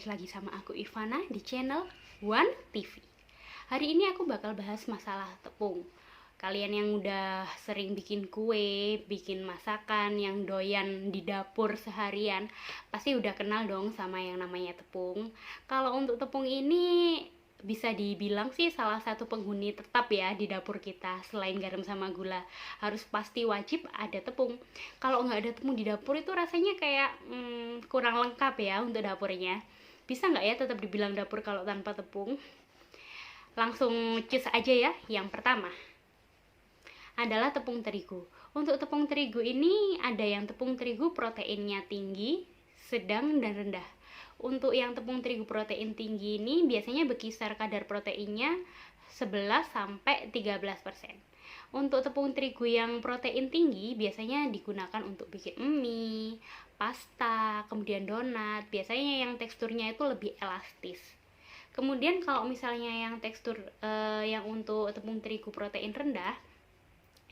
lagi sama aku Ivana di channel One TV. Hari ini aku bakal bahas masalah tepung. Kalian yang udah sering bikin kue, bikin masakan, yang doyan di dapur seharian, pasti udah kenal dong sama yang namanya tepung. Kalau untuk tepung ini bisa dibilang sih salah satu penghuni tetap ya di dapur kita. Selain garam sama gula, harus pasti wajib ada tepung. Kalau nggak ada tepung di dapur itu rasanya kayak kurang lengkap ya untuk dapurnya. Bisa nggak ya tetap dibilang dapur kalau tanpa tepung? Langsung cus aja ya. Yang pertama adalah tepung terigu. Untuk tepung terigu ini ada yang tepung terigu proteinnya tinggi, sedang, dan rendah. Untuk yang tepung terigu protein tinggi ini biasanya berkisar kadar proteinnya 11-13%. Untuk tepung terigu yang protein tinggi biasanya digunakan untuk bikin mie, pasta, kemudian donat. Biasanya yang teksturnya itu lebih elastis. Kemudian kalau misalnya yang tekstur yang untuk tepung terigu protein rendah,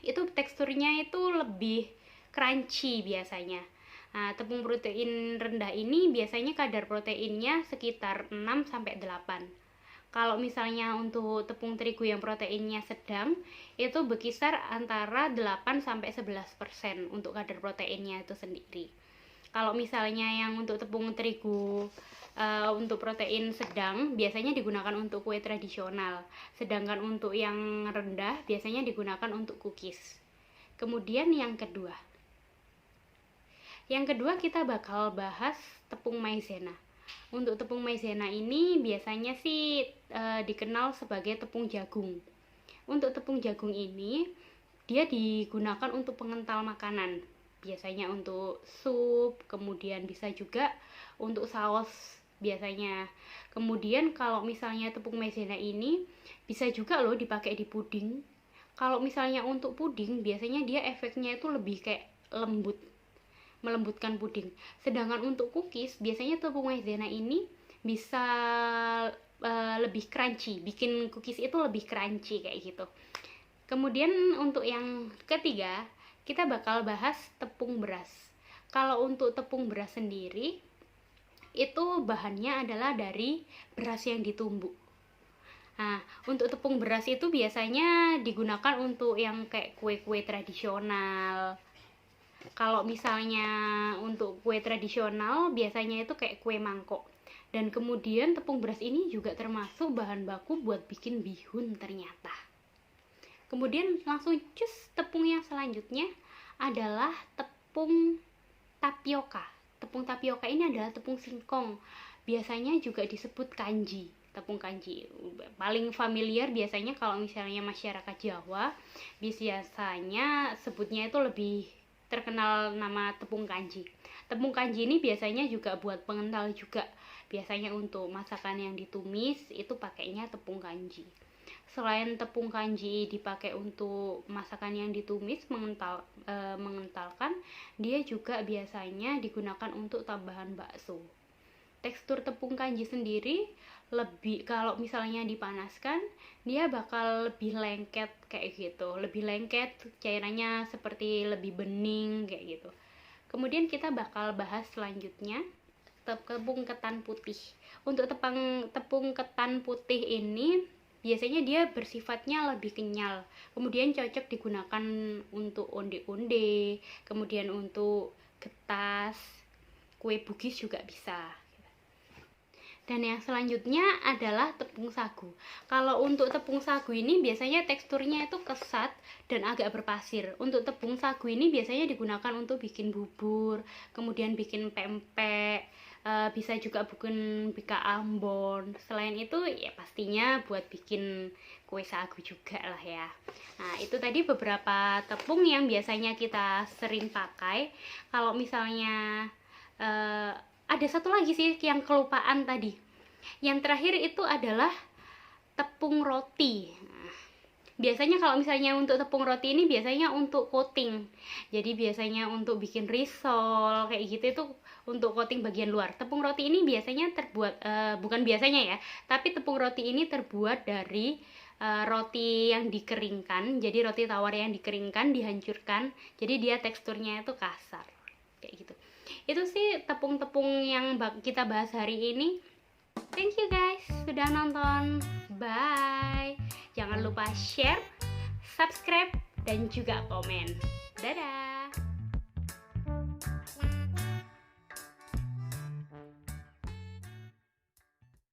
itu teksturnya itu lebih crunchy biasanya. Nah, tepung protein rendah ini biasanya kadar proteinnya sekitar 6-8. Kalau misalnya untuk tepung terigu yang proteinnya sedang, itu berkisar antara 8-11% untuk kadar proteinnya itu sendiri. Kalau misalnya yang untuk tepung terigu untuk protein sedang biasanya digunakan untuk kue tradisional, sedangkan untuk yang rendah biasanya digunakan untuk cookies. Kemudian yang kedua kita bakal bahas tepung maizena. Untuk tepung maizena ini biasanya sih dikenal sebagai tepung jagung. Untuk tepung jagung ini dia digunakan untuk pengental makanan, biasanya untuk sup, kemudian bisa juga untuk saus biasanya. Kemudian kalau misalnya tepung maizena ini bisa juga loh dipakai di puding. Kalau misalnya untuk puding biasanya dia efeknya itu lebih kayak melembutkan puding. Sedangkan untuk cookies biasanya tepung maizena ini bisa lebih crunchy, bikin cookies itu lebih crunchy kayak gitu. Kemudian untuk yang ketiga kita bakal bahas tepung beras. Kalau untuk tepung beras sendiri itu bahannya adalah dari beras yang ditumbuk. Nah, untuk tepung beras itu biasanya digunakan untuk yang kayak kue-kue tradisional. Kalau misalnya untuk kue tradisional biasanya itu kayak kue mangkok. Dan kemudian tepung beras ini juga termasuk bahan baku buat bikin bihun ternyata. Kemudian langsung cus, tepung yang selanjutnya adalah tepung tapioka. Tepung tapioka ini adalah tepung singkong. Biasanya juga disebut kanji. Tepung kanji paling familiar biasanya kalau misalnya masyarakat Jawa biasanya sebutnya itu lebih terkenal nama tepung kanji. Tepung kanji ini biasanya juga buat pengental juga. Biasanya untuk masakan yang ditumis itu pakainya tepung kanji. Selain tepung kanji dipakai untuk masakan yang ditumis mengentalkan, dia juga biasanya digunakan untuk tambahan bakso. Tekstur tepung kanji sendiri lebih, kalau misalnya dipanaskan dia bakal lebih lengket kayak gitu, lebih lengket, cairannya seperti lebih bening kayak gitu. Kemudian kita bakal bahas selanjutnya tepung ketan putih. Untuk tepung ketan putih ini biasanya dia bersifatnya lebih kenyal, kemudian cocok digunakan untuk onde-onde, kemudian untuk getas, kue bugis juga bisa. Dan yang selanjutnya adalah tepung sagu. Kalau untuk tepung sagu ini biasanya teksturnya itu kesat dan agak berpasir. Untuk tepung sagu ini biasanya digunakan untuk bikin bubur, kemudian bikin pempek, bisa juga bikin bika ambon. Selain itu ya pastinya buat bikin kue sagu juga lah ya. Nah, itu tadi beberapa tepung yang biasanya kita sering pakai. Kalau misalnya ada satu lagi sih yang kelupaan tadi. Yang terakhir itu adalah tepung roti. Nah, biasanya kalau misalnya untuk tepung roti ini biasanya untuk coating. Jadi biasanya untuk bikin risol kayak gitu itu untuk coating bagian luar. Tepung roti ini biasanya terbuat bukan biasanya ya, tapi tepung roti ini terbuat dari roti yang dikeringkan. Jadi roti tawar yang dikeringkan, dihancurkan. Jadi dia teksturnya itu kasar kayak gitu. Itu sih tepung-tepung yang kita bahas hari ini. Thank you guys sudah nonton. Bye. Jangan lupa share, subscribe, dan juga komen. Dadah.